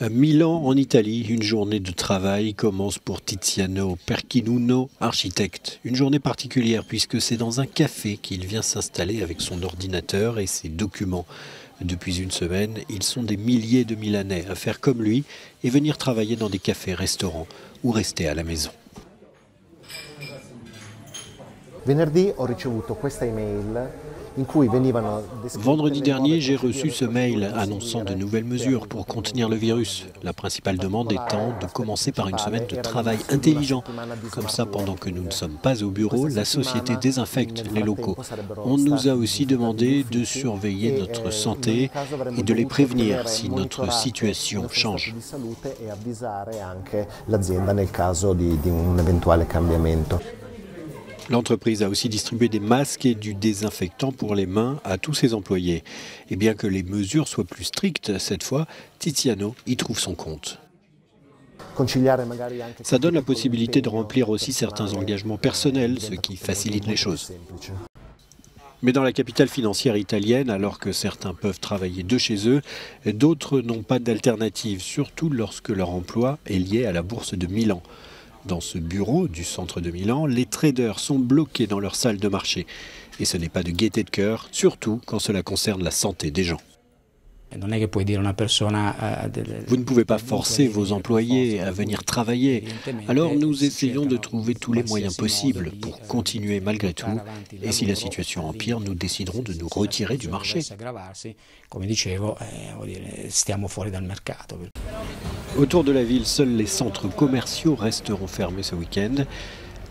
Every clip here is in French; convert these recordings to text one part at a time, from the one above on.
À Milan, en Italie, une journée de travail commence pour Tiziano Perchinuno, architecte. Une journée particulière puisque c'est dans un café qu'il vient s'installer avec son ordinateur et ses documents. Depuis une semaine, ils sont des milliers de Milanais à faire comme lui et venir travailler dans des cafés, restaurants ou rester à la maison. Venerdì ho ricevuto questa email in cui venivano descritte Vendredi le dernier, nuove j'ai reçu procedure ce mail per annonçant de seguire nouvelles per mesures pour contenir le virus. La principale demande étant de commencer par une semaine de travail intelligent. Comme ça, pendant que nous ne sommes pas au bureau, la société désinfecte les locaux. On nous a aussi demandé de surveiller notre santé et de les prévenir si notre situation change. di salute e avvisare anche l'azienda nel caso di un eventuale cambiamento. L'entreprise a aussi distribué des masques et du désinfectant pour les mains à tous ses employés. Et bien que les mesures soient plus strictes cette fois, Tiziano y trouve son compte. Ça donne la possibilité de remplir aussi certains engagements personnels, ce qui facilite les choses. Mais dans la capitale financière italienne, alors que certains peuvent travailler de chez eux, d'autres n'ont pas d'alternative, surtout lorsque leur emploi est lié à la bourse de Milan. Dans ce bureau du centre de Milan, les traders sont bloqués dans leur salle de marché. Et ce n'est pas de gaieté de cœur, surtout quand cela concerne la santé des gens. Vous ne pouvez pas forcer vos employés à venir travailler. Alors nous essayons de trouver tous les moyens possibles pour continuer malgré tout. Et si la situation empire, nous déciderons de nous retirer du marché. Autour de la ville, seuls les centres commerciaux resteront fermés ce week-end.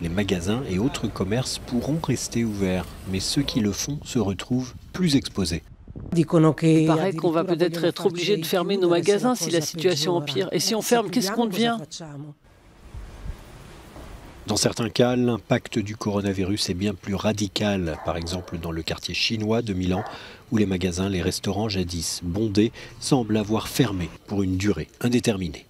Les magasins et autres commerces pourront rester ouverts, mais ceux qui le font se retrouvent plus exposés. Il paraît qu'on va peut-être être obligé de fermer nos magasins si la situation empire. Et si on ferme, qu'est-ce qu'on devient? Dans certains cas, l'impact du coronavirus est bien plus radical. Par exemple, dans le quartier chinois de Milan, où les magasins, les restaurants jadis bondés semblent avoir fermé pour une durée indéterminée.